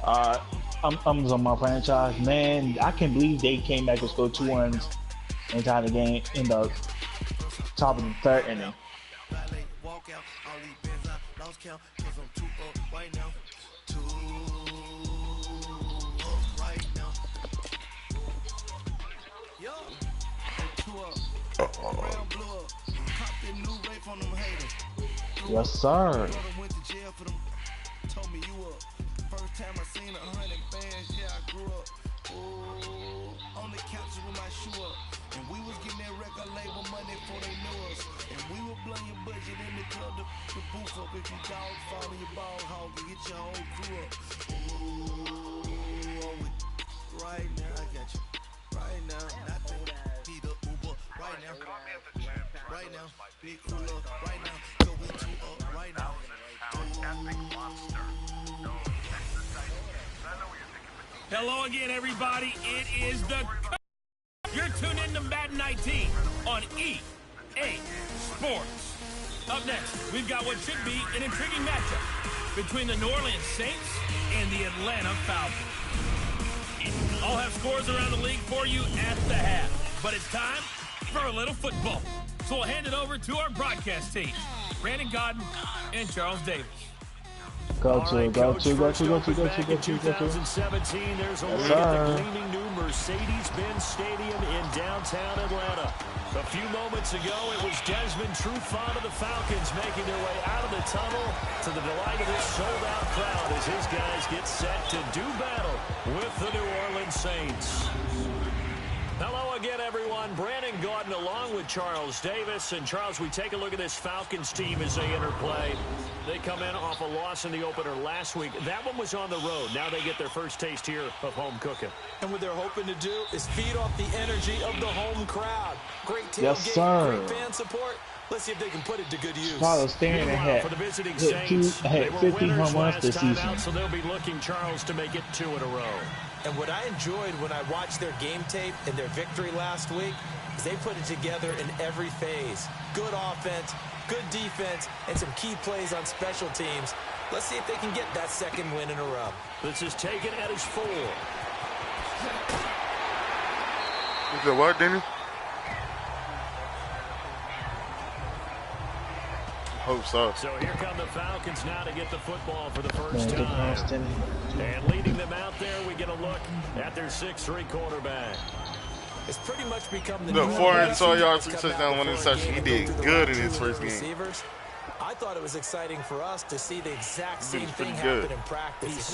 Uh, I'm on my franchise. Man, I can't believe they came back and scored 2 runs and tied the game in the top of the third inning. Yes, sir. First time I seen 100 bands, yeah, I grew up. Ooh, on the couch with my shoe up. And we was getting that record label money before they knew us. And we were blowing your budget in the club, the booth up. If you dog fall in your ball hog and get your whole crew up. Ooh, right now, I got you. Right now, not the Uber, right now. Right now, big cooler, right now. Go into right now. Hello again, everybody. It is the You're tuned in to M19 on EA Sports. Up next, we've got what should be an intriguing matchup between the New Orleans Saints and the Atlanta Falcons. I'll have scores around the league for you at the half, but it's time for a little football. So we'll hand it over to our broadcast team, Brandon Godden and Charles Davis. Go to. 2017, there's a look at the gleaming new Mercedes-Benz Stadium in downtown Atlanta. A few moments ago, it was Desmond Trufant of the Falcons making their way out of the tunnel to the delight of this sold-out crowd as his guys get set to do battle with the New Orleans Saints. Hello again, everyone. Brandon Gaudin along with Charles Davis. And, Charles, we take a look at this Falcons team as they enter play. They come in off a loss in the opener last week. That one was on the road. Now they get their first taste here of home cooking. And what they're hoping to do is feed off the energy of the home crowd. Great tailgate, yes, sir. Great fan support. Let's see if they can put it to good use. Charles staring ahead. For the visiting Saints, they were 50 winners home runs this season. out, so they'll be looking, Charles, to make it 2 in a row. And what I enjoyed when I watched their game tape and their victory last week is they put it together in every phase. Good offense, good defense, and some key plays on special teams. Let's see if they can get that second win in a row. This is taken at his 4. Is that what, Denny? Hope so. So here come the Falcons now to get the football for the first time. And leading them out there, we get a look at their 6'3" quarterback. It's pretty much become the Look, 400 yards, 3 touchdowns, 1 interception. He did good in his first game. I thought it was exciting for us to see the exact same thing happen in practice. He's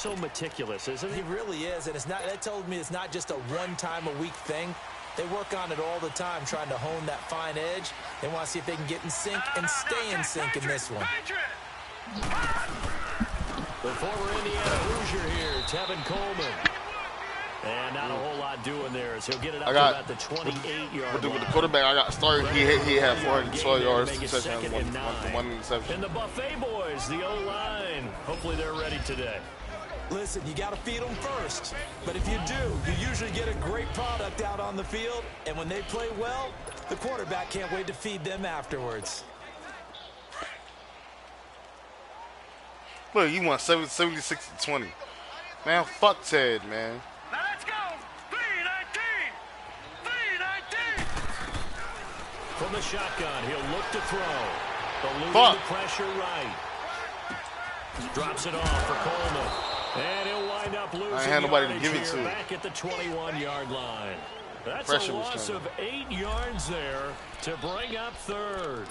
so meticulous, isn't he? He really is, and it's not. That told me it's not just a one-time-a-week thing. They work on it all the time, trying to hone that fine edge. They want to see if they can get in sync and stay in sync in this one. The former Indiana Hoosier here, Tevin Coleman. And not a whole lot doing there, so he'll get it up to about the 28-yard line. With the quarterback I got started, he had 412 yards, 2 touchdowns, 1 interception. And the Buffet boys, the O-line, hopefully they're ready today. Listen, you got to feed them first. But if you do, you usually get a great product out on the field. And when they play well, the quarterback can't wait to feed them afterwards. Look, you won 76-20. Man, fuck Ted, man. Now let's go. 3-19. 3-19. From the shotgun, he'll look to throw. Eluding the pressure right. Drops it off for Coleman. And he'll wind up losing. I ain't had nobody to give it to. Back at the 21-yard line. That's a loss of 8 yards there to bring up third.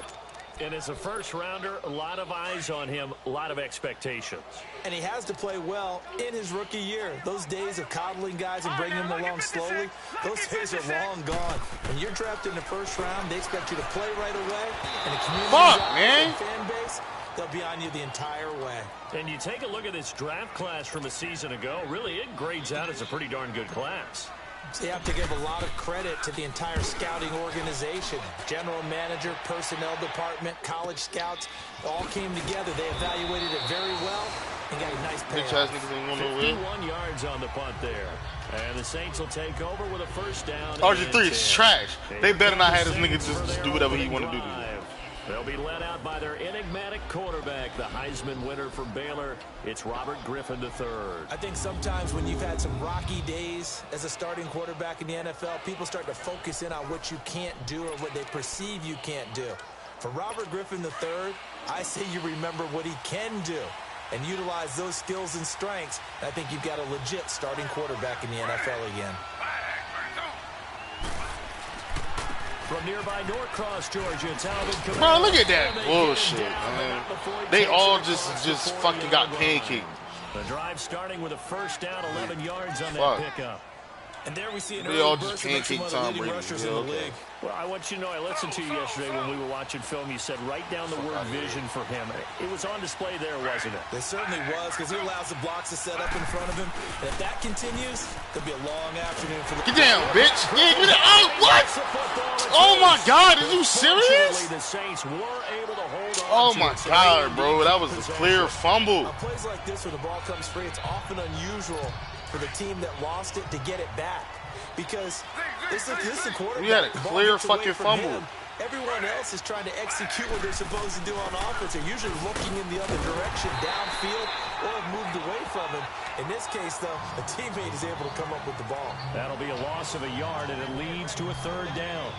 And as a first-rounder, a lot of eyes on him, a lot of expectations. And he has to play well in his rookie year. Those days of coddling guys and bringing them along slowly, those days are long gone. When you're drafted in the first round, they expect you to play right away. And the community fan base, they'll be on you the entire way. And you take a look at this draft class from a season ago, really it grades out as a pretty darn good class. So you have to give a lot of credit to the entire scouting organization. General manager, personnel department, college scouts, all came together. They evaluated it very well and got a nice payoff. 51 yards on the punt there. And the Saints will take over with a first down. RG3 is trash. They better not have this nigga just do whatever he want to do. They'll be led out by their enigmatic quarterback, the Heisman winner for Baylor. It's Robert Griffin III. I think sometimes when you've had some rocky days as a starting quarterback in the NFL, people start to focus in on what you can't do or what they perceive you can't do. For Robert Griffin III, I say you remember what he can do and utilize those skills and strengths. I think you've got a legit starting quarterback in the NFL again. From nearby Norcross, Georgia, it's Alvin. Bro, look at that bullshit, man. They all just fucking got pancaked. The drive starting with a first down, 11 yards on that pickup. And there we see an all early just burst of pancake one of the Tom leading Brady. rushers Yeah, in the okay. league. Well, I want you to know, I listened to you yesterday when we were watching film. You said write down the word vision for him. It was on display there, wasn't it? It certainly was, because he allows the blocks to set up in front of him. And if that continues, there'll be a long afternoon for the... Get down, bitch. Yeah, get down. Oh, what? Oh, my God. Are you serious? The Saints were able to hold on. Oh, my God, bro. That was a clear fumble. On plays like this where the ball comes free, it's often unusual for the team that lost it to get it back. Because this is a quarterback. We had a clear fucking fumble. Him. Everyone else is trying to execute what they're supposed to do on offense. They're usually looking in the other direction, downfield, or have moved away from him. In this case, though, a teammate is able to come up with the ball. That'll be a loss of a yard, and it leads to a third down.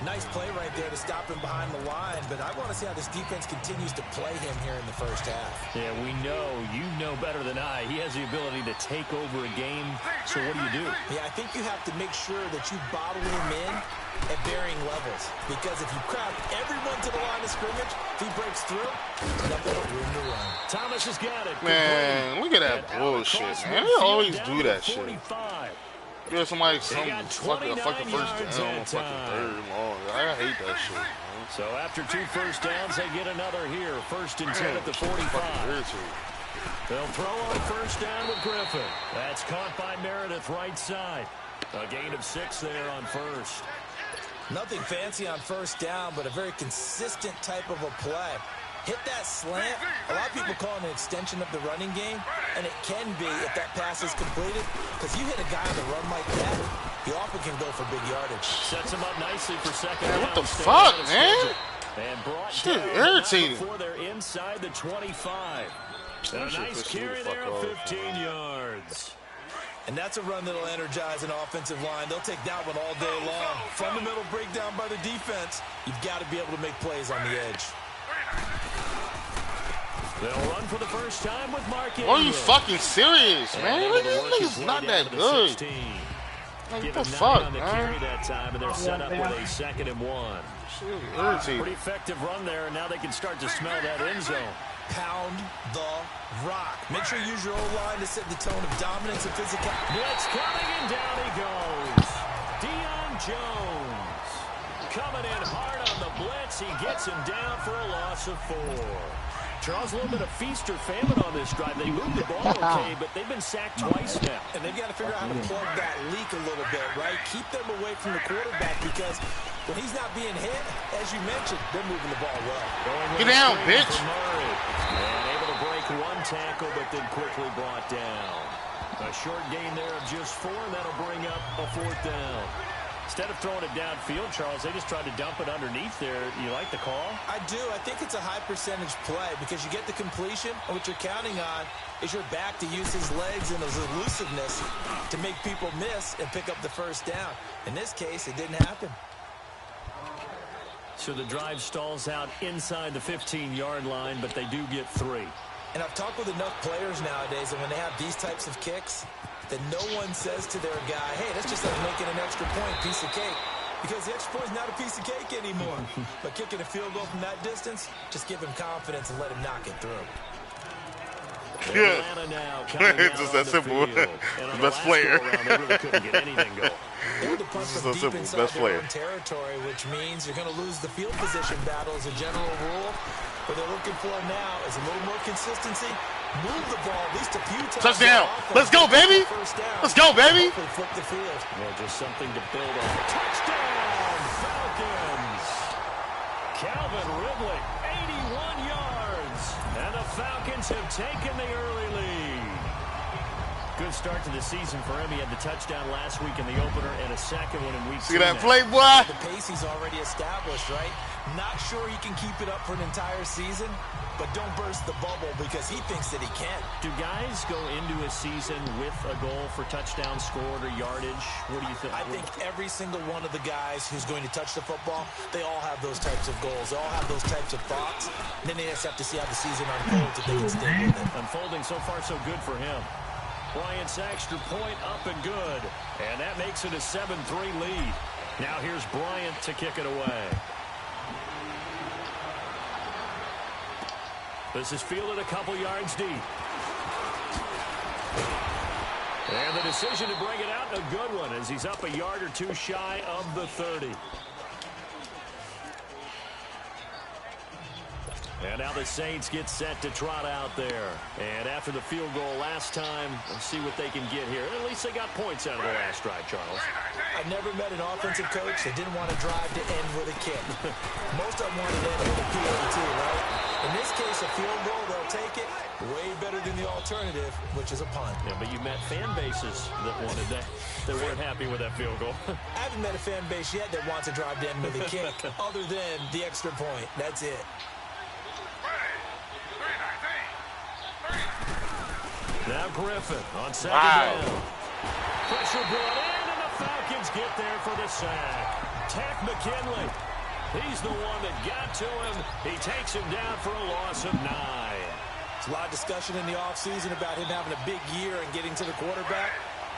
Nice play right there to stop him behind the line, but I want to see how this defense continues to play him here in the first half. Yeah, we know. You know better than I. He has the ability to take over a game, so what do? Yeah, I think you have to make sure that you bottle him in at varying levels, because if you crowd everyone to the line of scrimmage, if he breaks through, nothing but room to run. Thomas has got it. Man, look at that bullshit, man. They always do that shit. Yeah, somebody a fucking first down, fucking third and long. I hate that shit, man. So after 2 first downs, they get another here. 1st and 10 at the 45. They'll throw on first down with Griffin. That's caught by Meredith right side. A gain of 6 there on first. Nothing fancy on first down, but a very consistent type of a play. Hit that slant. A lot of people call it an extension of the running game, and it can be if that pass is completed, because you hit a guy on the run like that, he often can go for big yardage. Sets him up nicely for second down. What the fuck, man? And brought shit, down irritating. Before they're inside the 25. And a nice carry there of 15 yards. And that's a run that'll energize an offensive line. They'll take that one all day long. Fundamental breakdown by the defense. You've got to be able to make plays on the edge. They'll run for the first time with Mark. Are you fucking serious, man? These niggas not that good. Like, what the fuck, man? That time, and they're set up with a 2nd and 1. Pretty effective run there, and now they can start to smell that end zone. Pound the rock. Make sure you use your O-line to set the tone of dominance and physicality. Blitz coming, and down he goes. Deion Jones coming in hard on the blitz. He gets him down for a loss of 4. Charles, a little bit of feast or famine on this drive. They moved the ball okay, but they've been sacked twice now. And they've got to figure out how to plug that leak a little bit, right? Keep them away from the quarterback, because when he's not being hit, as you mentioned, they're moving the ball well. Get down, bitch. And able to break 1 tackle, but then quickly brought down. A short gain there of just 4, and that'll bring up a 4th down. Instead of throwing it downfield, Charles, they just tried to dump it underneath there. You like the call? I do. I think it's a high percentage play, because you get the completion, and what you're counting on is your back to use his legs and his elusiveness to make people miss and pick up the first down. In this case, it didn't happen. So the drive stalls out inside the 15-yard line, but they do get 3. And I've talked with enough players nowadays, and when they have these types of kicks, that no one says to their guy, hey, that's just like making an extra point, piece of cake. Because the extra point is not a piece of cake anymore. But kicking a field goal from that distance, just give him confidence and let him knock it through. Yeah. It's just that simple. The best player. This is so simple. Best player. Territory, which means you're going to lose the field position battle as a general rule. What they're looking for now is a little more consistency. Move the ball at least a few times. Touchdown. Let's go, baby. Let's go, baby. Flip the field. Yeah, just something to build on. Touchdown, Falcons. Calvin Ridley, 81 yards. And the Falcons have taken the early lead. Good start to the season for him. He had the touchdown last week in the opener and a second one in week 2. See that play, boy? The pace he's already established, right? Not sure he can keep it up for an entire season, but don't burst the bubble because he thinks that he can. Do guys go into a season with a goal for touchdowns scored or yardage? What do you think? I think every single one of the guys who's going to touch the football, they all have those types of goals. They all have those types of thoughts. And then they just have to see how the season unfolds if they can stay with it. Unfolding so far so good for him. Bryant's extra point up and good. And that makes it a 7-3 lead. Now here's Bryant to kick it away. This is fielded a couple yards deep. And the decision to bring it out, a good one, as he's up a yard or two shy of the 30. And now the Saints get set to trot out there. And after the field goal last time, let's see what they can get here. At least they got points out of the last drive, Charles. I've never met an offensive coach that didn't want to drive to end with a kick. Most of them wanted to end with a PAT, right? In this case, a field goal, they'll take it. Way better than the alternative, which is a punt. Yeah, but you met fan bases that wanted that, that weren't happy with that field goal. I haven't met a fan base yet that wants to drive to end with a kick, other than the extra point. That's it. Now Griffin on second down. Pressure brought in, and the Falcons get there for the sack. Tack McKinley. He's the one that got to him. He takes him down for a loss of 9. There's a lot of discussion in the offseason about him having a big year and getting to the quarterback.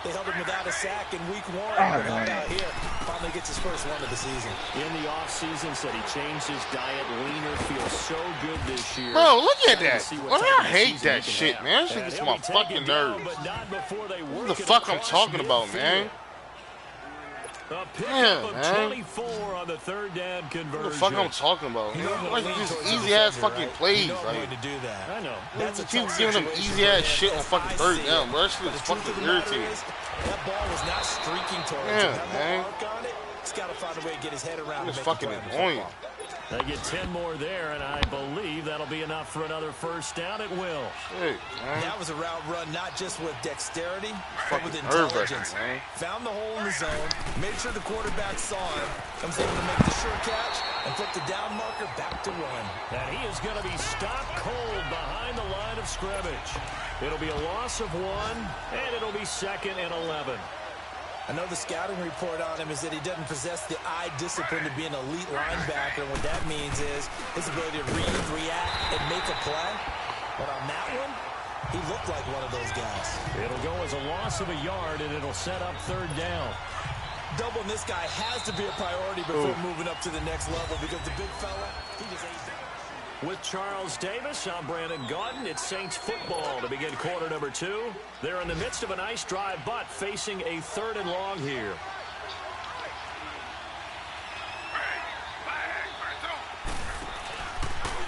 They held him without a sack in week 1. Out here, finally gets his first one of the season. In the offseason, said he changed his diet, leaner, feels so good this year. Bro, look at that. I hate that shit, man. That shit gets my fucking nerves. What the fuck I'm talking about, man? A pickup of 24 on the third down conversion. What the fuck I'm talking about, man? Like just easy ass fucking plays. Like, to do that. I know. That's a keep giving them easy ass shit on fucking third down, bro. That shit is fucking irritating. That ball was not streaking towards him. Man. He's got to find a way to get his head around. It's fucking annoying. They get 10 more there, and I believe that'll be enough for another first down. It will. Hey, that was a route run not just with dexterity, but with intelligence. Found the hole in the zone, made sure the quarterback saw him, comes able to make the sure catch, and flip the down marker back to run. And he is going to be stopped cold behind the line of scrimmage. It'll be a loss of 1, and it'll be 2nd and 11. I know the scouting report on him is that he doesn't possess the eye discipline to be an elite linebacker. And what that means is his ability to read, react, and make a play. But on that one, he looked like one of those guys. It'll go as a loss of a yard, and it'll set up third down. Doubling this guy has to be a priority before moving up to the next level because the big fella, he just ain't there. With Charles Davis, I'm Brandon Gaudin. It's Saints football to begin quarter number 2. They're in the midst of a nice drive, but facing a 3rd and long here.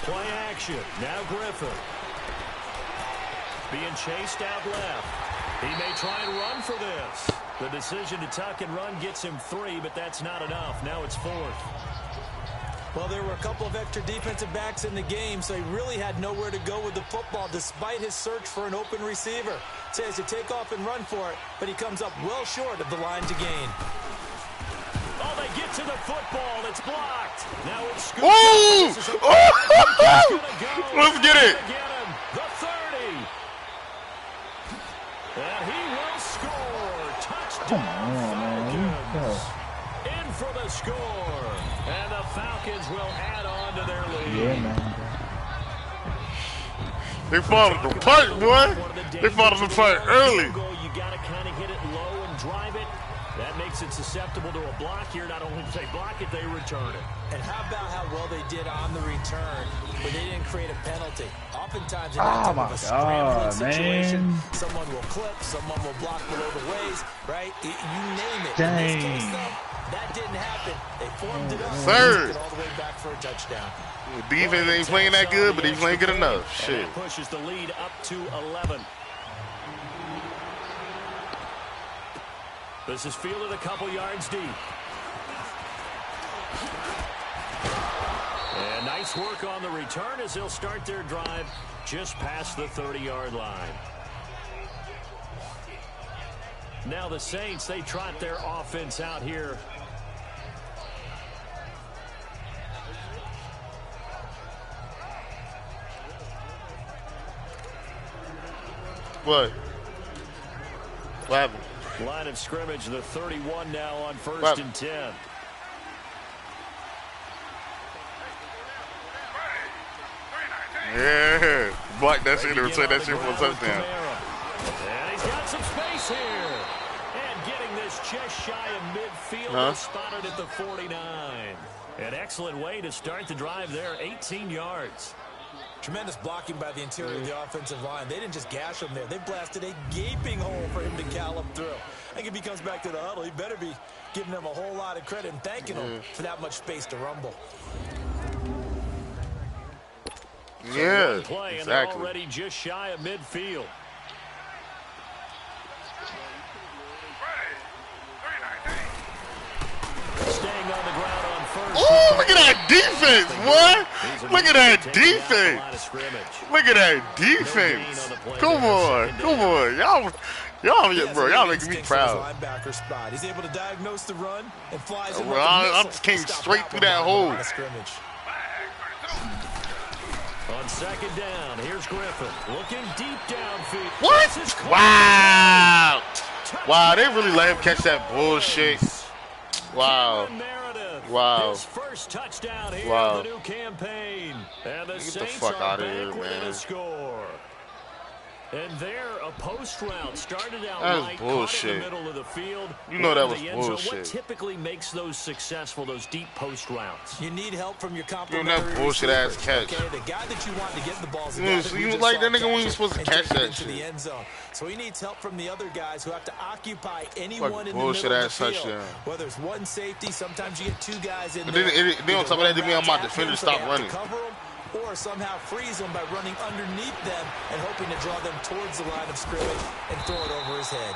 Play action. Now Griffin. Being chased out left. He may try and run for this. The decision to tuck and run gets him 3, but that's not enough. Now it's 4th. Well, there were a couple of extra defensive backs in the game, so he really had nowhere to go with the football despite his search for an open receiver. Says to take off and run for it, but he comes up well short of the line to gain. Oh, they get to the football. It's blocked. Now it's scooped. Let's get it. The 30. And he will score. Touchdown, Falcons. In for the score. And the Falcons will add on to their lead. Yeah, man. They followed the punt, boy. They followed the punt early. You got to kind of hit it low and drive it. That makes it susceptible to a block here. Not only do they block it, they return it. And how about how well they did on the return, but they didn't create a penalty. Oftentimes in that type of a scrambling situation, someone will clip, someone will block below the waist, right? You name it. Dang. In this case, though, that didn't happen. They formed it up and all the way back for a touchdown. Defense ain't playing that good, but he's playing good enough. Shit. Pushes the lead up to 11. This is fielded a couple yards deep. And nice work on the return as they'll start their drive just past the 30-yard line. Now the Saints, they trot their offense out here. What? What happened? Line of scrimmage, the 31 now on 1st and 10. Yeah. Block that shit and return that shit for a touchdown. And he's got some space here. And getting this just shy of midfield, spotted at the 49. An excellent way to start the drive there, 18 yards. Tremendous blocking by the interior of the offensive line. They didn't just gash him there. They blasted a gaping hole for him to gallop through. I think if he comes back to the huddle, he better be giving them a whole lot of credit and thanking them for that much space to rumble. Yeah, play, and exactly. they're already just shy of midfield. Staying on the ground on 1st. Oh, look at that defense, boy. Look at that defense. Look at that defense. Come on. Y'all making me proud. He's able to diagnose the run and flies it. I just came straight through that hole. On 2nd down, here's Griffin looking deep downfield. What? Wow. Wow, they really let him catch that bullshit. Wow. Wow. His first touchdown here Wow. in the new campaign. And the Get the Saints fuck are out of back here, with man. a score. And there, a post route started out That was right, bullshit. caught in the middle of the field. You know that was the end zone. bullshit. What typically makes those successful, those deep post routes? You need help from your Doing complementary that bullshit ass receivers, catch. Okay, the guy that you want to get the balls. You like that nigga when you supposed to catch that into shit. the end zone. So he needs help from the other guys who have to occupy anyone Fuck in the bullshit middle of ass the field. touchdown. Whether it's one safety, sometimes you get two guys in But there. then on top of that, they mean my defenders stop running. Cover them, or somehow freeze them by running underneath them and hoping to draw them towards the line of scrimmage and throw it over his head.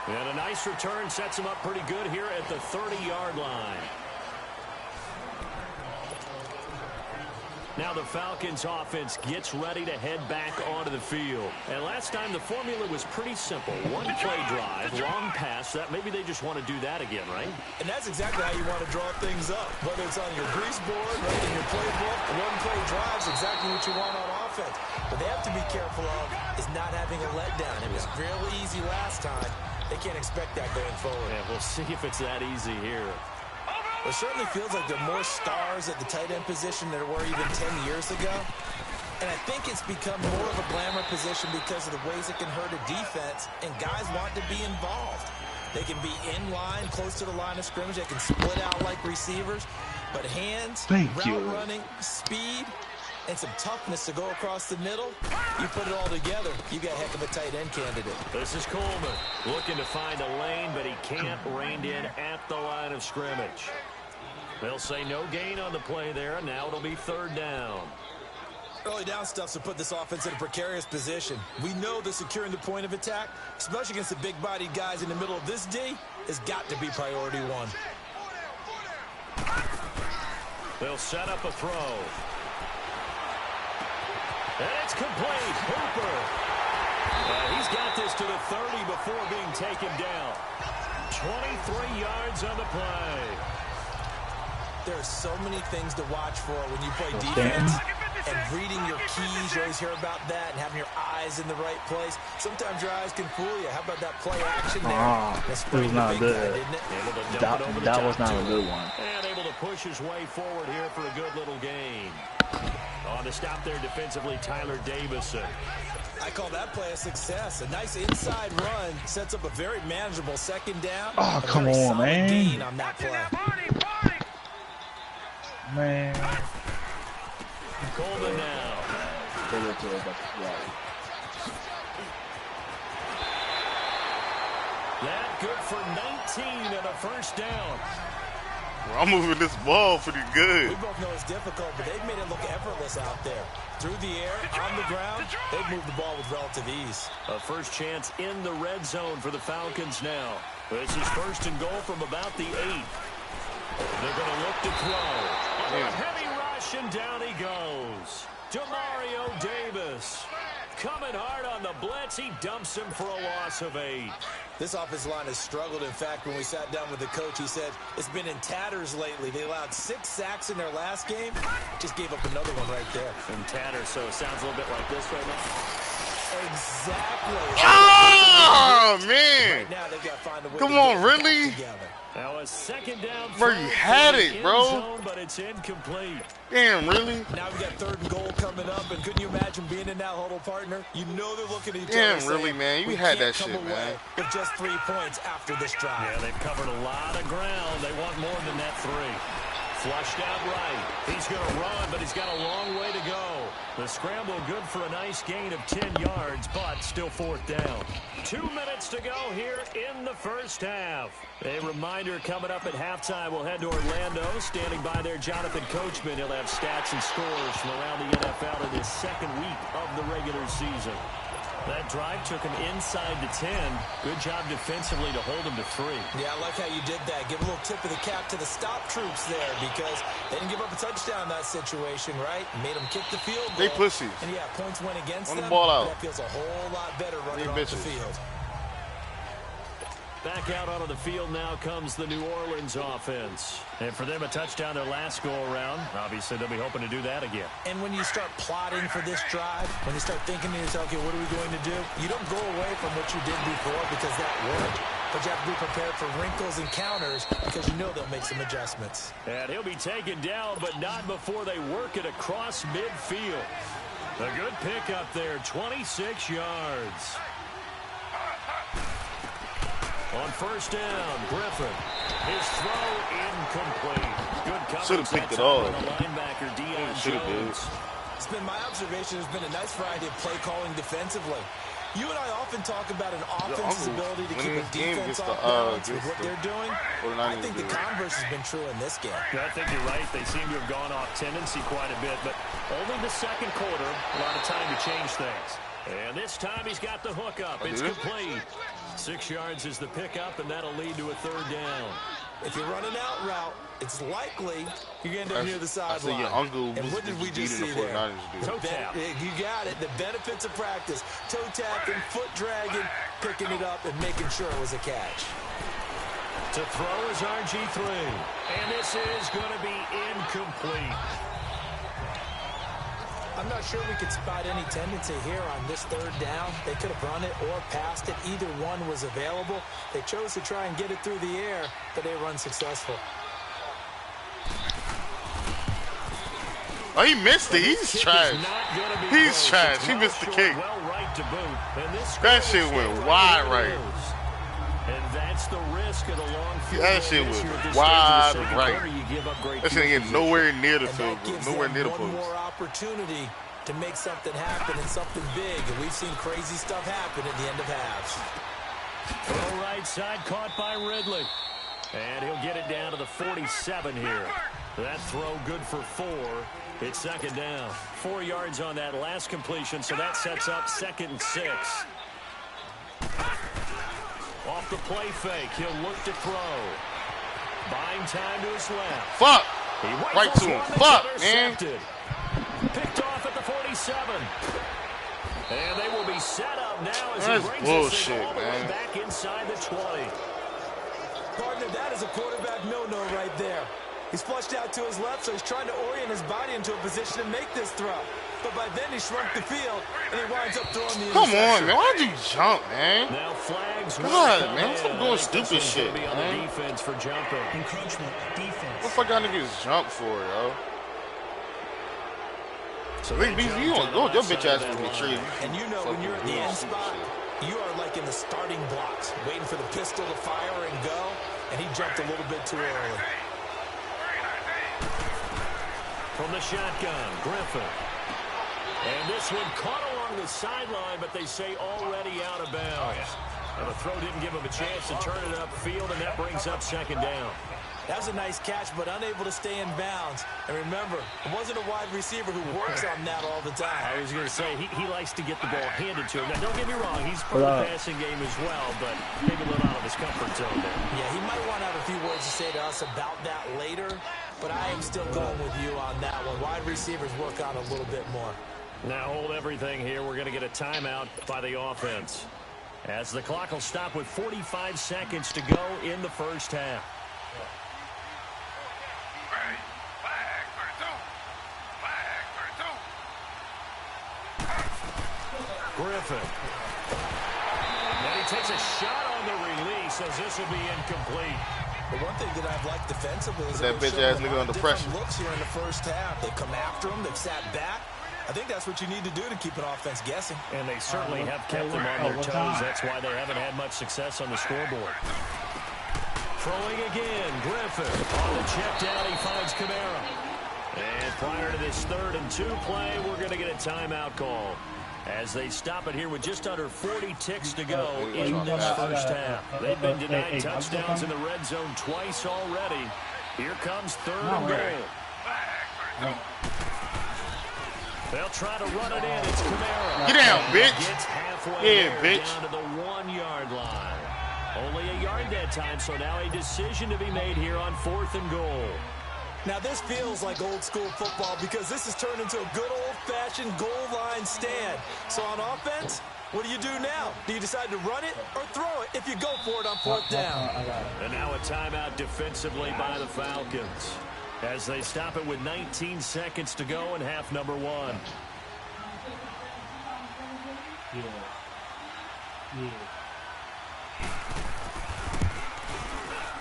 And a nice return sets him up pretty good here at the 30-yard line. Now the Falcons offense gets ready to head back onto the field. And last time the formula was pretty simple. One play drive, long pass. That maybe they just want to do that again, right? And that's exactly how you want to draw things up. Whether it's on your grease board, right in your playbook, one play drive is exactly what you want on offense. But they have to be careful of is not having a letdown. It was real easy last time. They can't expect that going forward. Yeah, we'll see if it's that easy here. It certainly feels like there are more stars at the tight end position than there were even 10 years ago. And I think it's become more of a glamour position because of the ways it can hurt a defense, and guys want to be involved. They can be in line, close to the line of scrimmage. They can split out like receivers. But hands, route running, speed, and some toughness to go across the middle, you put it all together, you got a heck of a tight end candidate. This is Coleman looking to find a lane, but he can't rein in at the line of scrimmage. They'll say no gain on the play there. Now it'll be 3rd down. Early down stuff to put this offense in a precarious position. We know that securing the point of attack, especially against the big-bodied guys in the middle of this D, has got to be priority one. They'll set up a throw. And it's complete. Hooper. He's got this to the 30 before being taken down. 23 yards on the play. There are so many things to watch for when you play defense. And reading your keys, you always hear about that, and having your eyes in the right place. Sometimes your eyes can fool you. How about that play action there? It was not good. That was not a good one. And able to push his way forward here for a good little gain. On the stop there defensively, Tyler Davison. I call that play a success. A nice inside run sets up a very manageable 2nd down. Oh, come on, man. Gain on that play. Man. Coleman now. That good for 19 and a 1st down. Well, I'm moving this ball pretty good. We both know it's difficult, but they've made it look effortless out there. Through the air, on the ground, they've moved the ball with relative ease. A first chance in the red zone for the Falcons now. This is 1st and goal from about the 8. They're going to look to throw. A heavy rush, and down he goes. Demario Davis. Coming hard on the blitz. He dumps him for a loss of 8. This offensive line has struggled. In fact, when we sat down with the coach, he said it's been in tatters lately. They allowed 6 sacks in their last game. Just gave up another one right there. In tatters, so it sounds a little bit like this right now. Exactly. Oh, man. Right now, they've got to find a way Come to on, get it really? back together. Now a second down. Bro, you had it, bro. Zone, but it's incomplete. Damn, really? Now we got 3rd and goal coming up, and couldn't you imagine being in that huddle, partner? You know they're looking at each other. Damn, really, saying, man. You we had can't that come shit, away man. with just 3 points after this drive. Yeah, they've covered a lot of ground. They want more than that 3. Flushed out right. He's going to run, but he's got a long way to go. The scramble good for a nice gain of 10 yards, but still 4th down. 2 minutes to go here in the first half. A reminder coming up at halftime, we'll head to Orlando. Standing by there, Jonathan Coachman. He'll have stats and scores from around the NFL in his 2nd week of the regular season. That drive took him inside the 10. Good job defensively to hold him to 3. Yeah, I like how you did that. Give a little tip of the cap to the stop troops there because they didn't give up a touchdown in that situation, right? Made them kick the field goal. They pussies. And yeah, points went against On them. the ball out. That feels a whole lot better running off the field. Back out onto the field now comes the New Orleans offense. And for them, a touchdown their last go-around. Obviously, they'll be hoping to do that again. And when you start plotting for this drive, when you start thinking to yourself, okay, what are we going to do? You don't go away from what you did before because that worked. But you have to be prepared for wrinkles and counters because you know they'll make some adjustments. And he'll be taken down, but not before they work it across midfield. A good pickup there, 26 yards. On 1st down, Griffin. His throw incomplete. Good coverage. Should have picked it on off. the linebacker, Deion Jones. It's been my observation. There's been a nice variety of play calling defensively. You and I often talk about an offense's ability to keep a defense off balance with what they're doing. I think the converse has been true in this game. I think you're right. They seem to have gone off tendency quite a bit, but only the 2nd quarter, a lot of time to change things. And this time he's got the hook up. It's complete. 6 yards is the pickup, and that'll lead to a 3rd down. If you're running out route, it's likely you're going to end up near the sideline. Your uncle and what did we just see there? Toe tap. You got it. The benefits of practice. Toe tapping, foot dragging, picking it up, and making sure it was a catch. To throw is RG3. And this is going to be incomplete. I'm not sure we could spot any tendency here on this 3rd down. They could have run it or passed it. Either one was available. They chose to try and get it through the air, but they were unsuccessful. Oh, he missed it. He's trash. He's trash. He missed the kick. That shit went wide right. And that's the risk of the long field. That shit was wide right. That shit ain't getting nowhere near the field goal. Nowhere near the post. One more opportunity to make something happen and something big. And we've seen crazy stuff happen at the end of halves. Throw right side caught by Ridley. And he'll get it down to the 47 here. That throw good for 4. It's 2nd down. 4 yards on that last completion, so that sets up 2nd and 6. Off the play fake, he'll look to throw. Buying time to his left. Fuck! Right to him. Fuck, man. Picked off at the 47. And they will be set up now as that's he brings bullshit, all the way man. back inside the 20. Partner, that is a quarterback no-no right there. He's flushed out to his left, so he's trying to orient his body into a position to make this throw. But by then he shrunk the field, and he winds up throwing the interception. Come on, man. Why'd you jump, man? Now flags. God, man. Stop doing stupid shit, be on man. the defense for jumping. Encroachment, defense. What the fuck y'all niggas jump for, yo? So Big BZ, you want to go? Your bitch ass will be treated. And you know when you're at the end spot, you are like in the starting blocks, waiting for the pistol to fire and go, and he jumped a little bit too early. From the shotgun, Griffin. And this one caught along the sideline, but they say already out of bounds. And the throw didn't give him a chance to turn it upfield, and that brings up 2nd down. That was a nice catch, but unable to stay in bounds. And remember, it wasn't a wide receiver who works on that all the time. I was going to say, he likes to get the ball handed to him. Now, don't get me wrong, he's part of the passing game as well, but maybe a little out of his comfort zone there. Yeah, he might want to have a few words to say to us about that later, but I am still going with you on that one. Wide receivers work on a little bit more. Now hold everything here. We're going to get a timeout by the offense, as the clock will stop with 45 seconds to go in the first half. Griffin. And he takes a shot on the release as this will be incomplete. The one thing that I've liked defensively is that bitch ass nigga under pressure. Looks here in the first half. They come after him. They've sat back. I think that's what you need to do to keep an offense guessing. And they certainly have kept them on their toes. That's why they haven't had much success on the scoreboard. Throwing again, Griffin. On the check down, he finds Kamara. And prior to this 3rd and 2 play, we're going to get a timeout call as they stop it here with just under 40 ticks to go in this first half. They've been denied touchdowns in the red zone twice already. Here comes 3rd and goal. They'll try to run it in. It's Kamara. Get down, bitch. Gets halfway Yeah, bitch. down to the 1-yard line. Only a yard that time, so now a decision to be made here on 4th and goal. Now this feels like old school football because this has turned into a good old-fashioned goal line stand. So on offense, what do you do now? Do you decide to run it or throw it if you go for it on 4th down? And now a timeout defensively by the Falcons as they stop it with 19 seconds to go in half number 1.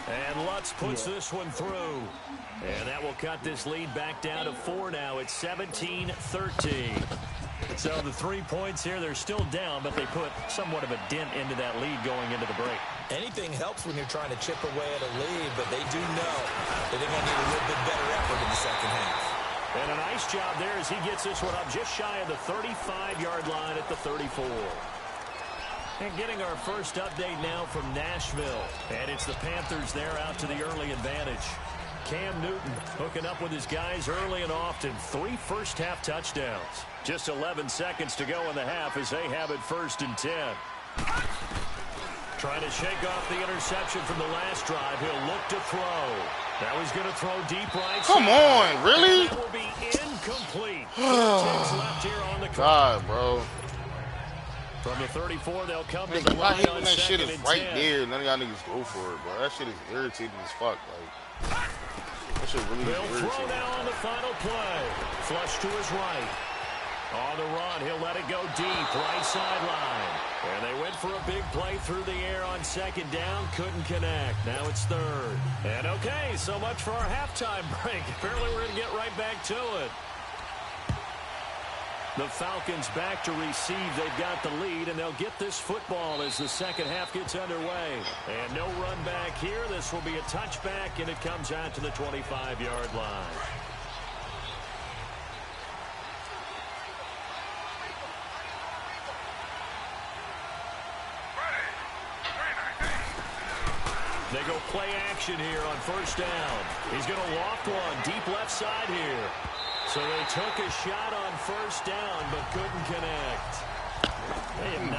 And Lutz puts this one through. And that will cut this lead back down to 4 now. It's 17-13. So the 3 points here, they're still down, but they put somewhat of a dent into that lead going into the break. Anything helps when you're trying to chip away at a lead, but they do know that they're going to need a little bit better effort in the second half. And a nice job there as he gets this one up just shy of the 35-yard line at the 34. And getting our first update now from Nashville. And it's the Panthers there out to the early advantage. Cam Newton hooking up with his guys early and often. 3 first-half touchdowns. Just 11 seconds to go in the half as they have it 1st and 10. Trying to shake off the interception from the last drive. He'll look to throw. Now he's going to throw deep right. Come on, really? That will be incomplete. 2 ticks left here on the clock. God, bro. From the 34, they'll come to the Nigga, I line hate on when that shit is 2nd right and 10. there. None of y'all niggas go for it, bro. That shit is irritating as fuck. Like, that shit really They'll is throw irritating. now on the final play. Flush to his right. On the run, he'll let it go deep, right sideline. And they went for a big play through the air on 2nd down, couldn't connect. Now it's 3rd. And okay, so much for our halftime break. Apparently we're going to get right back to it. The Falcons back to receive. They've got the lead, and they'll get this football as the second half gets underway. And no run back here. This will be a touchback, and it comes out to the 25-yard line. They go play action here on 1st down. He's going to loft one deep left side here. So they took a shot on 1st down, but couldn't connect.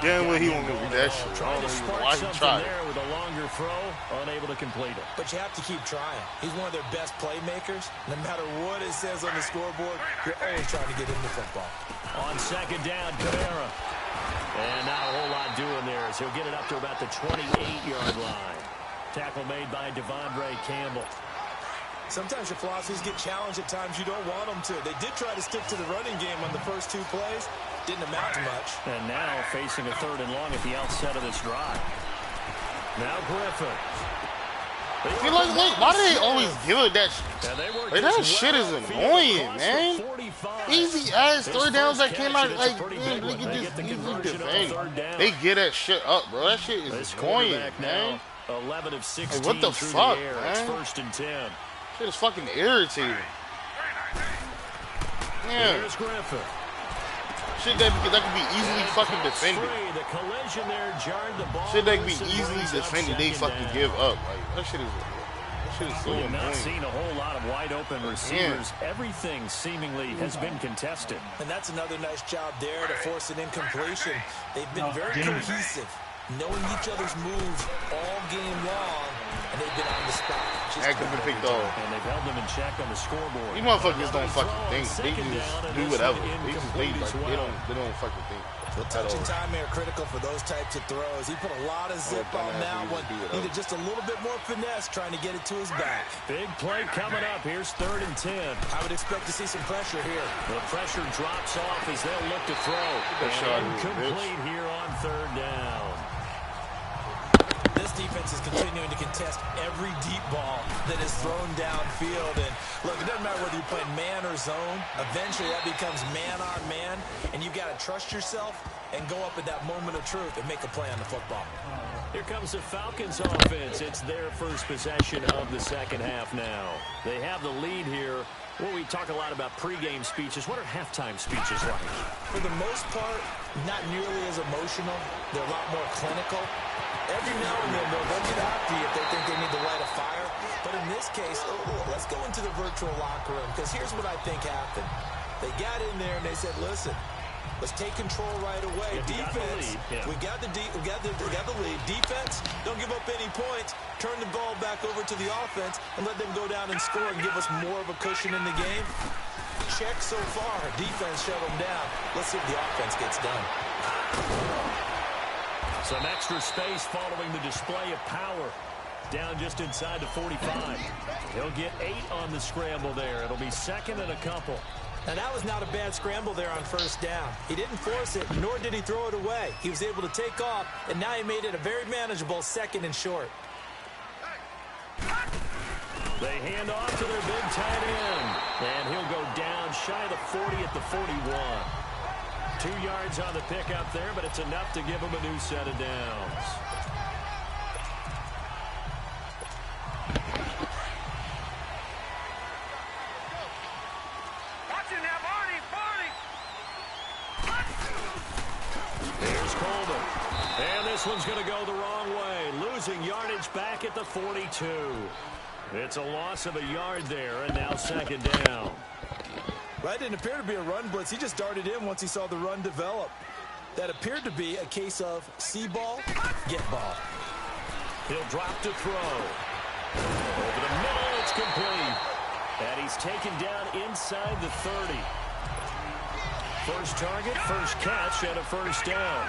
Damn well he won't go get that shit. I Trying don't to even spark why he something tried. there with a longer throw, unable to complete it. But you have to keep trying. He's one of their best playmakers. No matter what it says on the scoreboard, you're always trying to get him the football. On 2nd down, Kamara. And not a whole lot doing there as he'll get it up to about the 28-yard line. Tackle made by Devondre Campbell. Sometimes your philosophies get challenged at times you don't want them to. They did try to stick to the running game on the first 2 plays. Didn't amount to much. And now facing a 3rd and long at the outset of this drive. Now Griffin. See, like, why do they always give it that shit? Like, that shit is annoying, man. Easy ass 3rd downs that came out, like, man, they can just easily defend. They get that shit up, bro. That shit is annoying, man. 11 of 16 like, what the through fuck, the air. man? It's 1st and 10. Shit is fucking irritating. Yeah. Here's Griffin. Shit that could be easily fucking defended. The collision there jarred the ball. Shit that could be easily defended, they fucking give up. Like, that shit is so We have not annoying. seen a whole lot of wide open receivers. Everything seemingly has been contested. And that's another nice job there to force an incompletion. They've been very cohesive, knowing each other's moves all game long, and they've been on the spot. That could be picked off. And they've held them in check on the scoreboard. These motherfuckers don't fucking think. They just do whatever. They just think like they don't fucking think. Well, touch and time are critical for those types of throws. He put a lot of zip on that one. Needed just a little bit more finesse trying to get it to his back. Big play coming up. Here's 3rd and 10. I would expect to see some pressure here. The pressure drops off as they'll look to throw. And incomplete here on 3rd down. This defense is continuing to contest every deep ball that is thrown downfield. And look, it doesn't matter whether you're playing man or zone. Eventually, that becomes man on man, and you've got to trust yourself and go up at that moment of truth and make a play on the football. Here comes the Falcons offense. It's their first possession of the second half now. They have the lead here. Well, we talk a lot about pregame speeches. What are halftime speeches like? For the most part, not nearly as emotional. They're a lot more clinical. Every now and then, they'll get after you if they think they need to light a fire. But in this case, let's go into the virtual locker room, because here's what I think happened. They got in there and they said, listen, let's take control right away. Defense, we got the lead. Defense, don't give up any points. Turn the ball back over to the offense and let them go down and score and give us more of a cushion in the game. Check so far. Defense shut them down. Let's see if the offense gets done. Some extra space following the display of power. Down just inside the 45. He'll get 8 on the scramble there. It'll be 2nd and a couple. Now, that was not a bad scramble there on 1st down. He didn't force it, nor did he throw it away. He was able to take off, and now he made it a very manageable 2nd and short. They hand off to their big tight end. And he'll go down shy of the 40 at the 41. 2 yards on the pickup there, but it's enough to give him a new set of downs. There's Coleman. And this one's going to go the wrong way. Losing yardage back at the 42. It's a loss of a yard there, and now 2nd down. Right, didn't appear to be a run blitz. He just darted in once he saw the run develop. That appeared to be a case of see ball, get ball. He'll drop to throw. Over the middle, it's complete. And he's taken down inside the 30. First target, first catch, and a 1st down.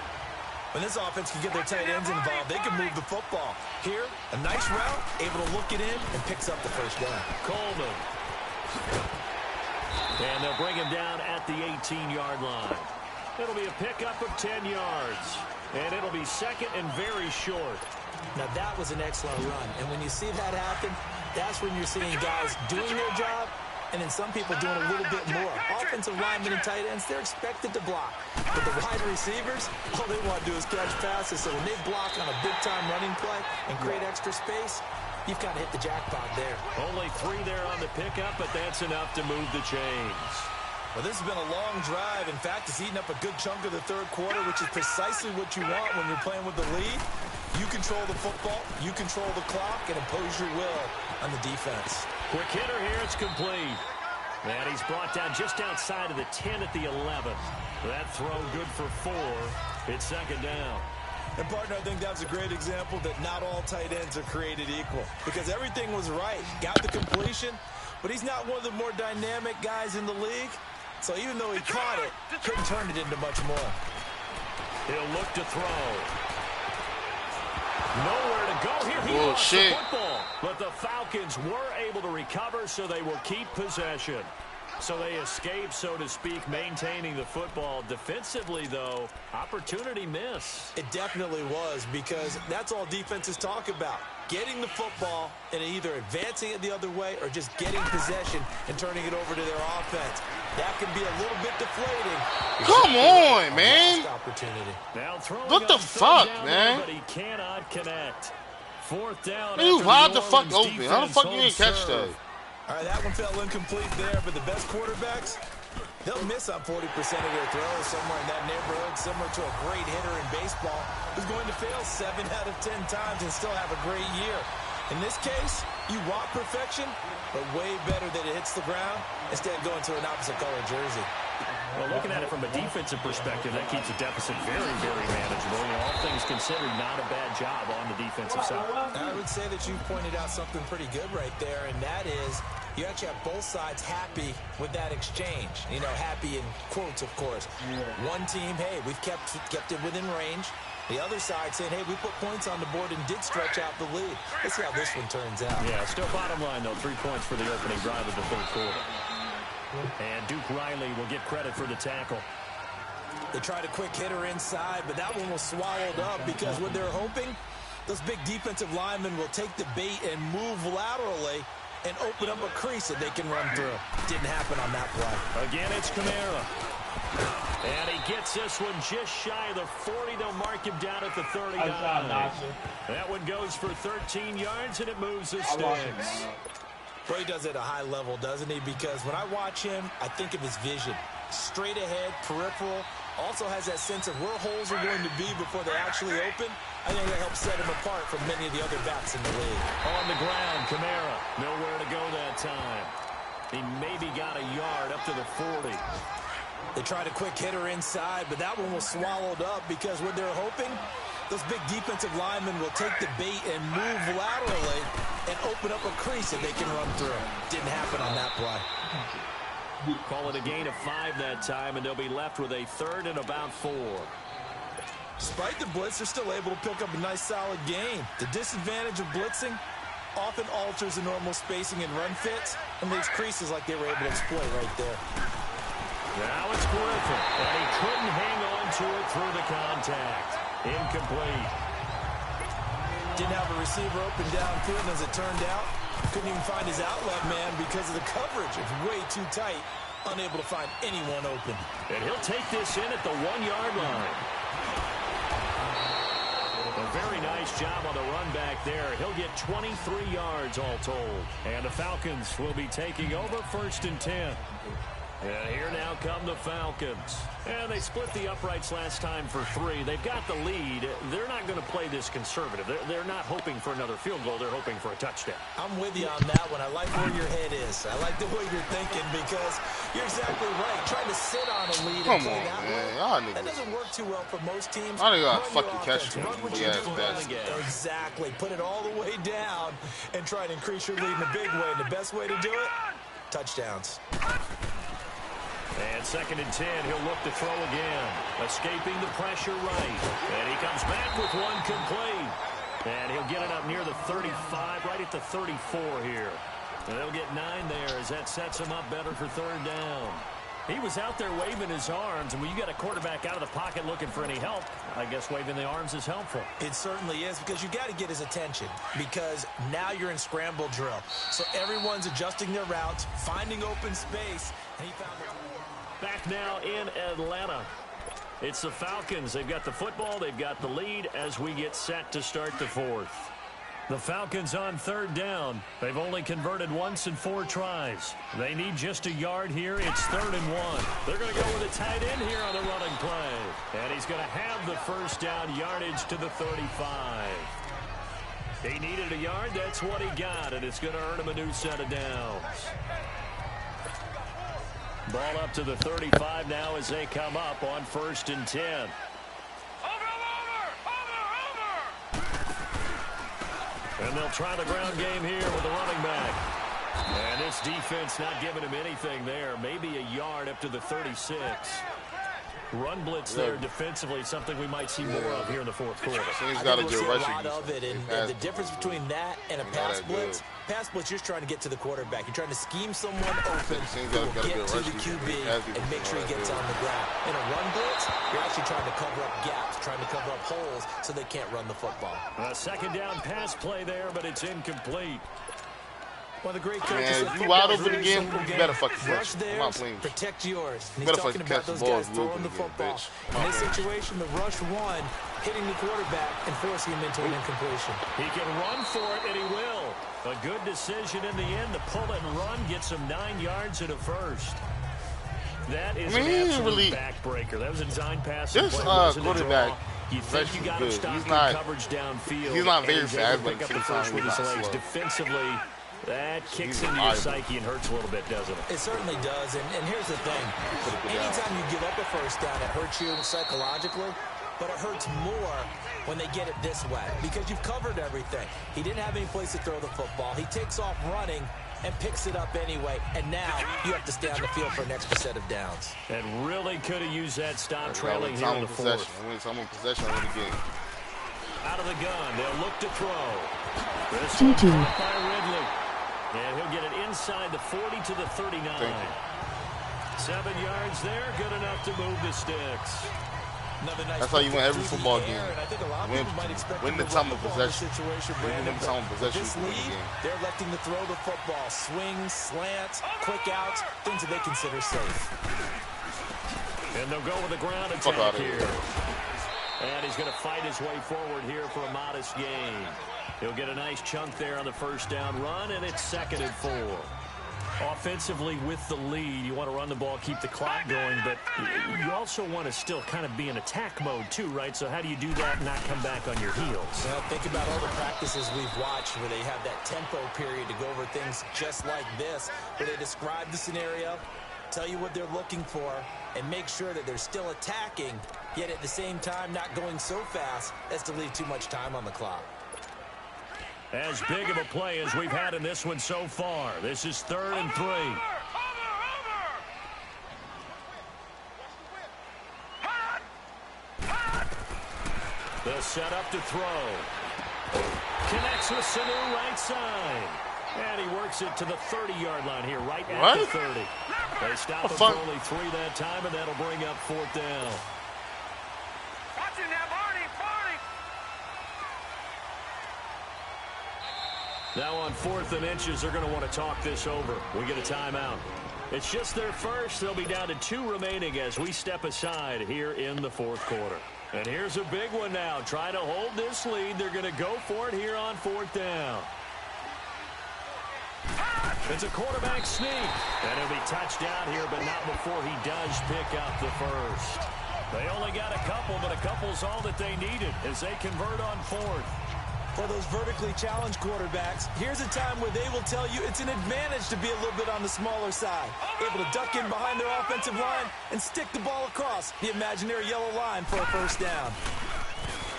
When this offense can get their tight ends involved, they can move the football. Here, a nice route, able to look it in, and picks up the 1st down. Coleman. And they'll bring him down at the 18-yard line. It'll be a pickup of 10 yards. And it'll be 2nd and very short. Now, that was an excellent run. And when you see that happen, that's when you're seeing guys doing their job, and then some people doing a little bit more. Offensive linemen and tight ends, they're expected to block. But the wide receivers, all they want to do is catch passes. So when they block on a big-time running play and create extra space, you've kind of hit the jackpot there. Only 3 there on the pickup, but that's enough to move the chains. Well, this has been a long drive. In fact, it's eaten up a good chunk of the 3rd quarter, which is precisely what you want when you're playing with the lead. You control the football, you control the clock, and impose your will on the defense. Quick hitter here, it's complete. And he's brought down just outside of the 10 at the 11. That throw good for 4. It's 2nd down. And, partner, I think that's a great example that not all tight ends are created equal. Because everything was right. Got the completion, but he's not one of the more dynamic guys in the league. So even though he caught it, couldn't turn it into much more. He'll look to throw. Nowhere to go here. He lost the football. But the Falcons were able to recover, so they will keep possession. So they escape, so to speak, maintaining the football. Defensively, though, opportunity miss. It definitely was, because that's all defenses talk about. Getting the football and either advancing it the other way or just getting possession and turning it over to their offense. That can be a little bit deflating. Come on, man. Opportunity. Now what the fuck, man? But he cannot connect. 4th down. You wide the fuck open. How the fuck you didn't catch that? All right, that one fell incomplete there, but the best quarterbacks, they'll miss on 40% of their throws, somewhere in that neighborhood, similar to a great hitter in baseball who's going to fail 7 out of 10 times and still have a great year. In this case, you want perfection, but way better that it hits the ground instead of going to an opposite color jersey. Well, looking at it from a defensive perspective, that keeps the deficit very, very manageable. You know, all things considered, not a bad job on the defensive side. I would say that you pointed out something pretty good right there, and that is you actually have both sides happy with that exchange. You know, happy in quotes, of course. One team, hey, we've kept it within range. The other side saying, hey, we put points on the board and did stretch out the lead. Let's see how this one turns out. Yeah, still bottom line, though, 3 points for the opening drive of the third quarter. And Duke Riley will get credit for the tackle. They tried a quick hitter inside, but that one was swallowed up because what they're hoping, those big defensive linemen will take the bait and move laterally and open up a crease that they can run through. Didn't happen on that play. Again, it's Kamara. And he gets this one just shy of the 40. They'll mark him down at the 39. That one goes for 13 yards, and it moves the sticks. Well, he does it at a high level, doesn't he? Because when I watch him, I think of his vision. Straight ahead, peripheral. Also has that sense of where holes are going to be before they actually open. I think that helps set him apart from many of the other backs in the league. On the ground, Kamara. Nowhere to go that time. He maybe got a yard up to the 40. They tried a quick hitter inside, but that one was swallowed up because what they're hoping, those big defensive linemen will take the bait and move laterally and open up a crease that they can run through. Didn't happen on that play. Call it a gain of 5 that time, and they'll be left with a third and about 4. Despite the blitz, they're still able to pick up a nice, solid gain. The disadvantage of blitzing often alters the normal spacing and run fits, and leaves creases like they were able to exploit right there. Now it's Griffin, and he couldn't hang on to it through the contact. Incomplete. Didn't have a receiver open downfield, and as it turned out, couldn't even find his outlet man because of the coverage. It's way too tight, unable to find anyone open. And he'll take this in at the 1-yard line. A very nice job on the run back there. He'll get 23 yards all told. And the Falcons will be taking over 1st and 10. And here now come the Falcons. And they split the uprights last time for 3. They've got the lead. They're not going to play this conservative. They're not hoping for another field goal. They're hoping for a touchdown. I'm with you on that one. I like where your head is. I like the way you're thinking because you're exactly right. Trying to sit on a lead and play that way, that doesn't work too well for most teams. I think I fucking catch him. Exactly. Put it all the way down and try to increase your lead in a big way. And the best way to do it, touchdowns. And 2nd and 10, he'll look to throw again. Escaping the pressure right. And he comes back with one complete. And he'll get it up near the 35, right at the 34 here. And they'll get 9 there as that sets him up better for 3rd down. He was out there waving his arms, and when you got a quarterback out of the pocket looking for any help, I guess waving the arms is helpful. It certainly is because you got to get his attention because now you're in scramble drill. So everyone's adjusting their routes, finding open space, and he found it. Back now in Atlanta. It's the Falcons. They've got the football. They've got the lead as we get set to start the 4th. The Falcons on 3rd down. They've only converted once in 4 tries. They need just a yard here. It's 3rd and 1. They're going to go with a tight end here on the running play. And he's going to have the 1st down yardage to the 35. He needed a yard. That's what he got, and it's going to earn him a new set of downs. Ball up to the 35 now as they come up on 1st and 10. And they'll try the ground game here with the running back. And this defense not giving him anything there. Maybe a yard up to the 36. Run blitz there defensively, something we might see more of here in the 4th quarter. He's got to get a lot of it, and the difference between that and a pass blitz, you're trying to get to the quarterback. You're trying to scheme someone open, get to the QB, and make sure he gets on the ground. In a run blitz, you're actually trying to cover up gaps, trying to cover up holes so they can't run the football. A 2nd down pass play there, but it's incomplete. One of the great coaches you wide open again, you better fucking catch him. I'm not playing. Protect yours. And he's talking about those guys throwing the football. In this situation, the rush one, hitting the quarterback and forcing him into an incompletion. He can run for it, and he will. A good decision in the end to pull it and run, gets him 9 yards and a 1st. That is an absolute backbreaker. That was a design pass. This quarterback, you think you got to stop coverage downfield. He's not very fast, but pick up the first with his legs. Defensively, That kicks into your psyche and hurts a little bit, doesn't it? It certainly does. And here's the thing. Anytime you give up a first down, it hurts you psychologically, but it hurts more when they get it this way because you've covered everything. He didn't have any place to throw the football. He takes off running and picks it up anyway, and now you have to stay on the field for an extra set of downs. And really could have used that stop trailing here in the fourth. Time of possession of the game. Out of the gun, they'll look to throw. This one by Ridley. And he'll get it inside the 40 to the 39. 7 yards there, good enough to move the sticks. Nice That's how you win every football game. Win the time of possession. Win the time of possession. This lead, they're electing to throw the football. Swings, slants, quick outs, things that they consider safe. And they'll go with the ground attack here. And he's going to fight his way forward here for a modest gain. He'll get a nice chunk there on the first down run, and it's 2nd and 4. Offensively with the lead, you want to run the ball, keep the clock going, but you also want to still kind of be in attack mode too, right? So how do you do that and not come back on your heels? Well, think about all the practices we've watched where they have that tempo period to go over things just like this, where they describe the scenario, tell you what they're looking for, and make sure that they're still attacking, yet at the same time not going so fast as to leave too much time on the clock. As big of a play as we've had in this one so far. This is 3rd and 3. The setup to throw. Connects with Sanu right side. And he works it to the 30-yard line here, right at the 30. They stop him for only 3 that time, and that'll bring up 4th down. Now on 4th and inches, they're going to want to talk this over. We get a timeout. It's just their first. They'll be down to 2 remaining as we step aside here in the 4th quarter. And here's a big one now. Trying to hold this lead. They're going to go for it here on 4th down. It's a quarterback sneak. And he'll be touchdown here, but not before he does pick up the first. They only got a couple, but a couple's all that they needed as they convert on 4th. For those vertically challenged quarterbacks, here's a time where they will tell you it's an advantage to be a little bit on the smaller side. Able to duck in behind their offensive line and stick the ball across the imaginary yellow line for a first down.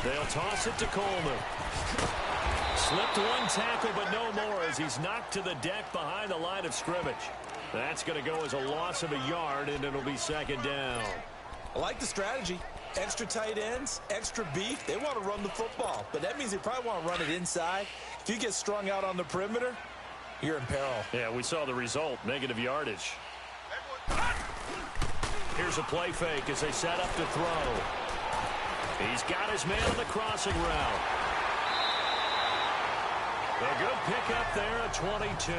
They'll toss it to Coleman. Slipped 1 tackle, but no more as he's knocked to the deck behind the line of scrimmage. That's going to go as a loss of a yard, and it'll be 2nd down. I like the strategy. Extra tight ends, extra beef. They want to run the football, but that means they probably want to run it inside. If you get strung out on the perimeter, you're in peril. Yeah, we saw the result, negative yardage. Here's a play fake as they set up to throw. He's got his man on the crossing route. A good pickup there at 22.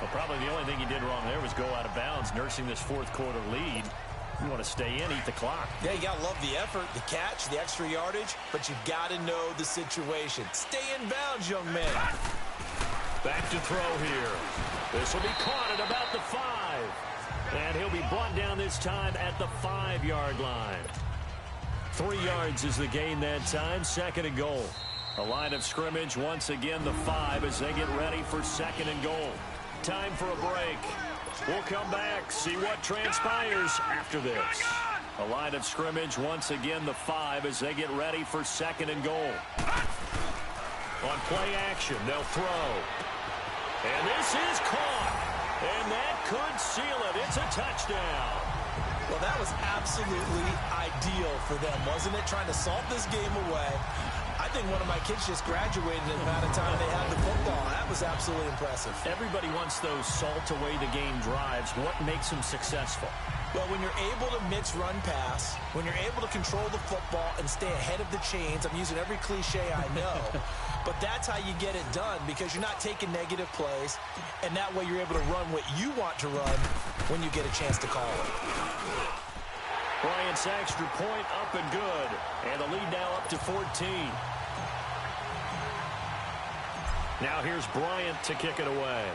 Well, probably the only thing he did wrong there was go out of bounds, nursing this 4th quarter lead. You want to stay in, eat the clock. Yeah, you got to love the effort, the catch, the extra yardage, but you got to know the situation. Stay in bounds, young man. Back to throw here. This will be caught at about the 5. And he'll be brought down this time at the 5-yard line. 3 yards is the gain that time, 2nd and goal. A line of scrimmage, once again the 5 as they get ready for 2nd and goal. Time for a break. We'll come back, see what transpires after this. A line of scrimmage, once again the 5 as they get ready for 2nd and goal. On play action, they'll throw. And this is caught. And that could seal it. It's a touchdown. Well, that was absolutely ideal for them, wasn't it? Trying to salt this game away. I think one of my kids just graduated in the amount of time they had the football. That was absolutely impressive. Everybody wants those salt-away-the-game drives. What makes them successful? Well, when you're able to mix run-pass, when you're able to control the football and stay ahead of the chains, I'm using every cliche I know, but that's how you get it done because you're not taking negative plays, and that way you're able to run what you want to run when you get a chance to call it. Bryant's extra point up and good. And the lead now up to 14. Now here's Bryant to kick it away.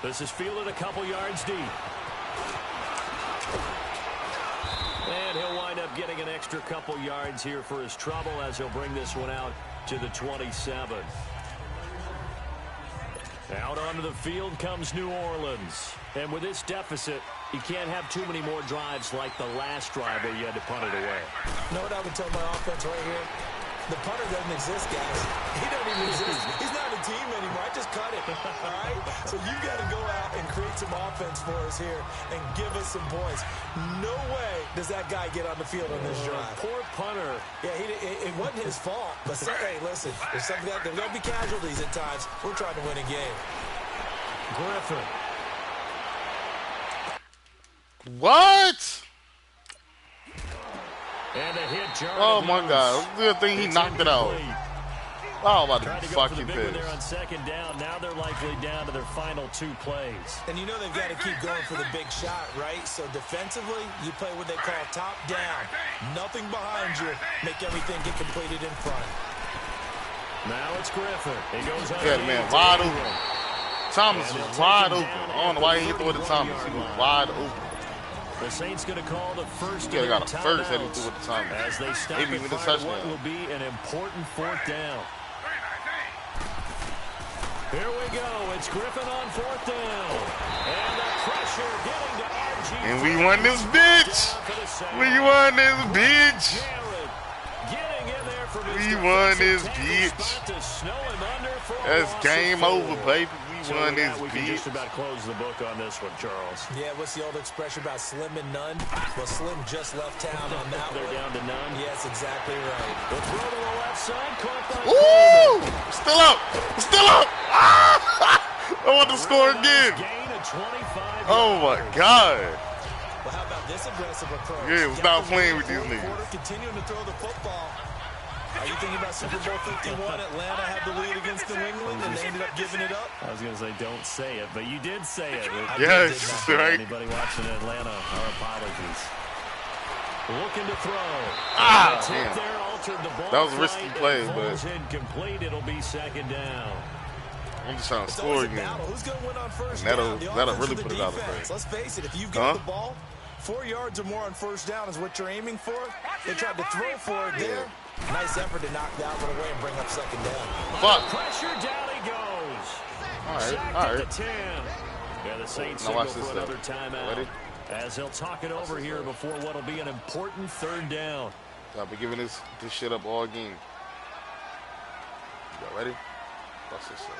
This is fielded a couple yards deep. And he'll wind wind up getting an extra couple yards here for his trouble as he'll bring this one out to the 27. Out onto the field comes New Orleans. And with this deficit, you can't have too many more drives like the last drive where you had to punt it away. You know what I would tell my offense right here? The punter doesn't exist, guys. He doesn't even exist. He's not a team anymore. I just cut it, all right? So you've got to go out and create some offense for us here and give us some points. No way does that guy get on the field on this drive. Poor punter. Yeah, it wasn't his fault. But hey, listen, there's going to be casualties at times. We're trying to win a game. Griffin. What? And a hit, oh my God! Good thing he knocked it out. Oh, about to fucking piss. There on second down. Now they're likely down to their final 2 plays. And you know they've got to keep going for the big shot, right? So defensively, you play what they call top down. Nothing behind you. Make everything get completed in front. Now it's Griffin. He goes out. Yeah, man, wide open. Thomas was wide open. I don't know why he didn't throw it to Thomas. He was wide open. The Saints going to call the first. Yeah, got a first heading through with the time. As they stop maybe even a touchdown. What will be an important 4th down. Here we go. It's Griffin on 4th down. And the pressure getting to RG. And we won this bitch. We won this bitch. We won this bitch. That's game over, baby. We won this we can bitch. just about close the book on this one, Charles. Yeah, what's the old expression about slim and none? Well, Slim just left town on that one. They're down to none. Yes, exactly right. The throw to the left side, caught by Ooh! Still up! Still up! I want to score again. Oh my God! Well, how about this aggressive approach? Yeah, we're not playing with these niggas. Continuing to throw the football. Are you thinking about Super Bowl 51? Atlanta had the lead against New England, and they ended up giving it up? I was going to say, don't say it, but you did say it. Yes, right. Anybody watching Atlanta, our apologies. Looking to throw. Damn. There, altered the ball. That was a risky play, but incomplete. It'll be 2nd down. I'm just trying to score again. Who's going to win on first down? The That'll offense really or the put it out of defense? play. Let's face it, if you've got the ball, 4 yards or more on first down is what you're aiming for. They tried to throw for it there. Nice effort to knock that one away and bring up 2nd down. Fuck. Pressure, down he goes. All right, Sacked all at right. the 10. Yeah, the Saints now signal for another timeout. Ready? As they'll talk it over here before what'll be an important 3rd down. I've been giving this shit up all game. Y'all ready? Watch this shit.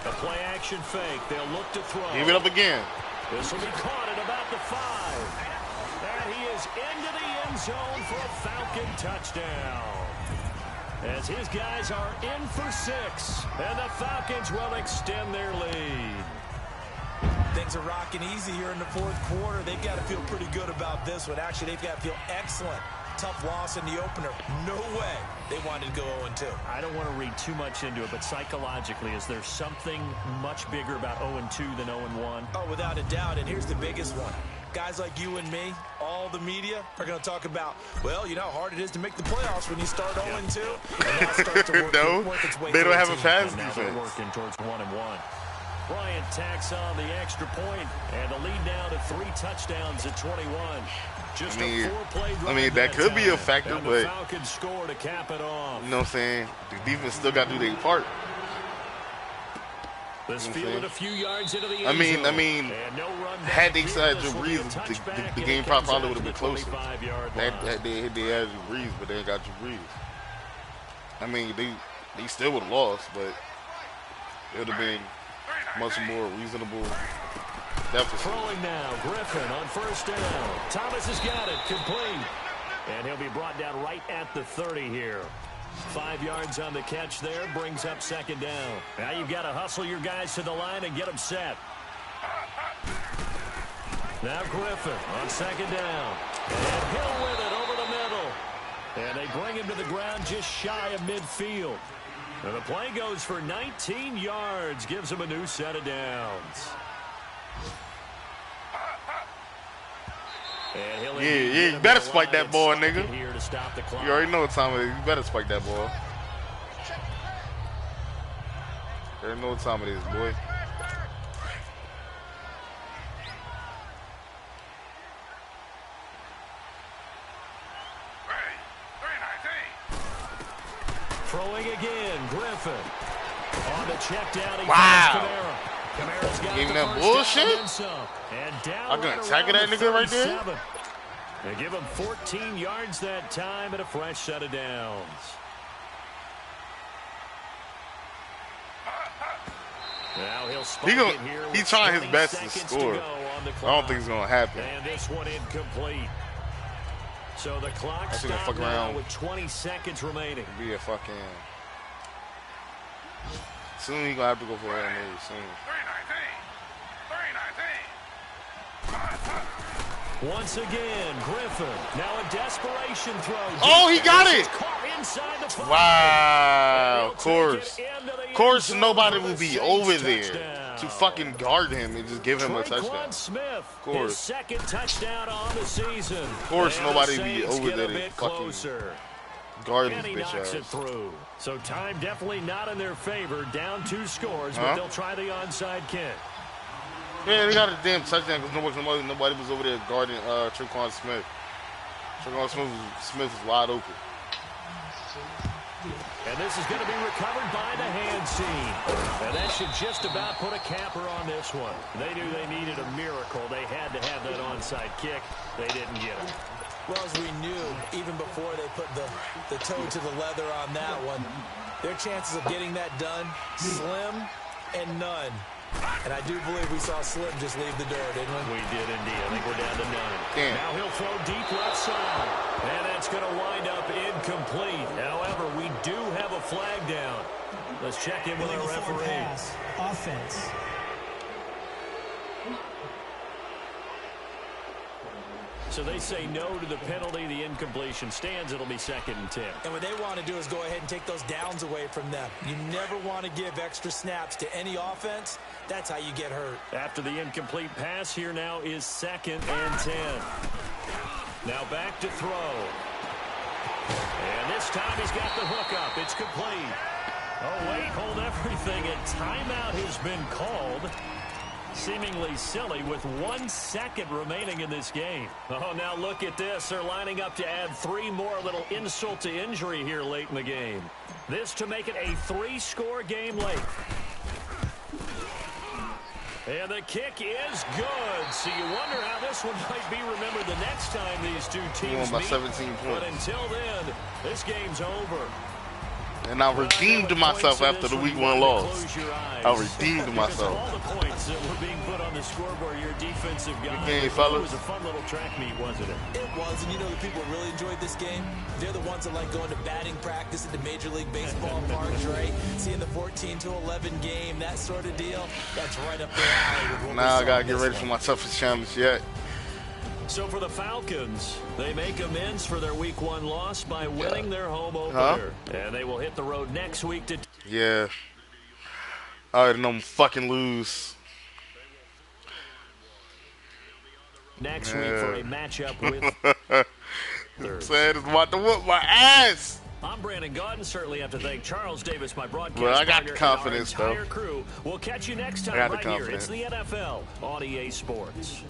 A play action fake. They'll look to throw. Give it up again. This will be caught at about the 5. And he is into the end zone for a Falcon touchdown. As his guys are in for 6. And the Falcons will extend their lead. Things are rocking easy here in the 4th quarter. They've got to feel pretty good about this one. Actually, they've got to feel excellent. Tough loss in the opener. No way they wanted to go 0-2. I don't want to read too much into it, but psychologically, is there something much bigger about 0-2 than 0-1? Oh, without a doubt. And here's the biggest one. Guys like you and me, all the media, are going to talk about, well, you know how hard it is to make the playoffs when you start 0-2. And that starts to work its way they don't have a pass defense. Now they're working towards 1-1. Bryant tacks on the extra point, and the lead down to 3 touchdowns at 21. Just a 4-play drive. I mean, that could be a factor, but the Falcons score to cap it off. You know what I'm saying? The defense still got to do their part. This field a few yards into the I mean, had they had Drew Brees, the game probably would have been closer. They had Drew Brees, but they ain't got Drew Brees. I mean, they still would have lost, but it would have been much more reasonable deficit. Throwing now, Griffin on first down. Thomas has got it, complete. And he'll be brought down right at the 30 here. 5 yards on the catch there, brings up 2nd down. Now you've got to hustle your guys to the line and get them set. Now Griffin on 2nd down. And Hill with it over the middle. And they bring him to the ground just shy of midfield. And the play goes for 19 yards, gives him a new set of downs. Yeah, you better spike that ball, nigga. You already know what time it is. You better spike that ball. You already know what time it is, boy. Throwing again, Griffin. On the check down, he wow. Kamara's got Gave him that bullshit? I'm going to attack that nigga right there. They give him 14 yards that time and a fresh set of downs. Now he's trying his best to score. I don't think it's going to happen. And this one incomplete. So the clock stopped now with 20 seconds remaining. Be a fucking... Soon he's going to have to go for it soon. Once again, Griffin. Now a desperation throw. Oh, he got it! Wow, of course nobody will be over there to fucking guard him and just give him a touchdown. Of course. Second touchdown on the season. Of course nobody will be over there to fucking guard this bitch ass. So time definitely not in their favor. Down 2 scores, but they'll try the onside kick. Yeah, they got a damn touchdown because nobody was over there guarding Tre'Quan Smith. Tre'Quan Smith was wide open. And this is going to be recovered by the hands team. And that should just about put a capper on this one. They knew they needed a miracle. They had to have that onside kick. They didn't get it. Well, as we knew, even before they put the toe to the leather on that one, their chances of getting that done, slim and none. And I do believe we saw Slim just leave the door, didn't we? We did indeed. I think we're down to 9. Damn. Now he'll throw deep left side. And that's going to wind up incomplete. However, we do have a flag down. Let's check in with our referee. Pass. Offense. So they say no to the penalty. The incompletion stands. It'll be 2nd and 10. And what they want to do is go ahead and take those downs away from them. You never want to give extra snaps to any offense. That's how you get hurt. After the incomplete pass, here now is 2nd and 10. Now back to throw. And this time he's got the hook up. It's complete. Oh, wait, hold everything. A timeout has been called. Seemingly silly with 1 second remaining in this game. Oh, now look at this. They're lining up to add 3 more, little insult to injury here late in the game. This to make it a 3-score game late. And the kick is good. So you wonder how this one might be remembered the next time these two teams by meet. 17 points. But until then, this game's over. And I redeemed myself after the week 1 loss. I redeemed myself. All the points that were being put on the scoreboard, your defensive guy. Good game, It fellas. was a fun little track meet, wasn't it? It was, and you know the people who really enjoyed this game? They're the ones that like going to batting practice at the Major League Baseball parks, right? Seeing the 14-11 game, that sort of deal. That's right up their alley with what Now I gotta get ready for my toughest challenge yet. So for the Falcons, they make amends for their week 1 loss by winning their home opener. And they will hit the road next week to... Yeah. I already know I'm fucking lose. Next week for a matchup with... I'm saying it's about to whoop my ass. I'm Brandon Gaudin. Certainly have to thank Charles Davis, my broadcast Well, I got partner, the confidence, and our entire though. crew. We'll catch you next I time got the right here. confidence. It's the NFL on EA Sports.